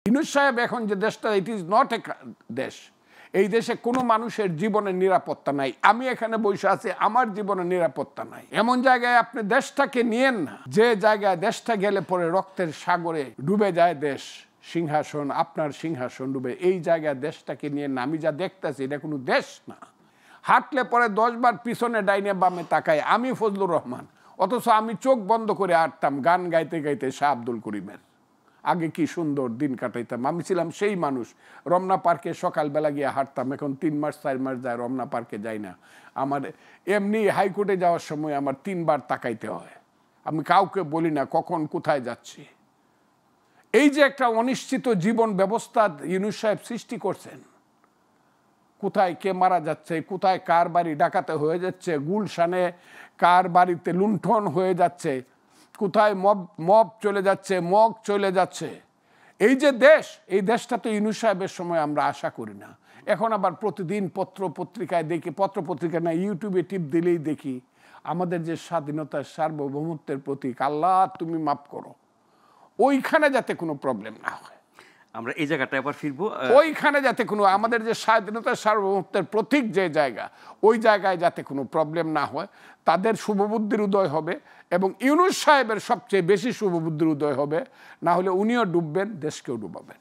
ইউনূস সাহেব এখন যে দেশটা, ইট ইজ নট এ দেশ। এই দেশে কোনো মানুষের জীবনের নিরাপত্তা নাই। আমি এখানে বসে আছি, আমার জীবনের নিরাপত্তা নাই। এমন জায়গায় আপনি দেশটাকে নিয়েন না, যে জায়গায় দেশটা গেলে পরে রক্তের সাগরে ডুবে যায় দেশ, সিংহাসন, আপনার সিংহাসন ডুবে। এই জায়গায় দেশটাকে নিয়ে না। আমি যা দেখতেছি এটা কোনো দেশ না। হাঁটলে পরে 10 বার পিছনে ডাইনে বামে তাকায় আমি ফজলুর রহমান, অথচ আমি চোখ বন্ধ করে হাঁটতাম গান গাইতে গাইতে শাহ আব্দুল করিমের। আগে কি সুন্দর দিন কাটাইতাম। আমি ছিলাম সেই মানুষ, রমনা পার্কে সকালবেলা গিয়ে হাঁটতাম। এখন 3 মাস 4 মাস যায় রমনা পার্কে যাই না। আমার এমনি হাইকোর্টে যাওয়ার সময় আমার 3 বার তাকাইতে হয়। আমি কাউকে বলি না কখন কোথায় যাচ্ছি। এই যে একটা অনিশ্চিত জীবন ব্যবস্থা ইউনূস সাহেব সৃষ্টি করছেন, কোথায় কে মারা যাচ্ছে, কোথায় কার বাড়ি ডাকাতে হয়ে যাচ্ছে, গুলশানে কার বাড়িতে লুণ্ঠন হয়ে যাচ্ছে, কোথায় মব চলে যাচ্ছে, মগ চলে যাচ্ছে। এই যে দেশ, এই দেশটা তো ইউনূস সাহেবের সময় আমরা আশা করি না। এখন আবার প্রতিদিন পত্র পত্রিকায় দেখি, পত্র পত্রিকা না ইউটিউবে টিপ দিলেই দেখি আমাদের যে স্বাধীনতার সার্বভৌমত্বের প্রতীক, আল্লাহ তুমি মাফ করো, ওইখানে যাতে কোনো প্রবলেম না হয়। আমরা এই জায়গাটায় আবার ফিরবো, ওইখানে যাতে কোনো আমাদের যে স্বাধীনতার সার্বভৌমত্বের প্রতীক যে জায়গা, ওই জায়গায় যাতে কোনো প্রবলেম না হয়। তাদের শুভবুদ্ধির উদয় হবে এবং ইউনূস সাহেবের সবচেয়ে বেশি শুভবুদ্ধির উদয় হবে, না হলে উনিও ডুববেন, দেশকেও ডুবাবেন।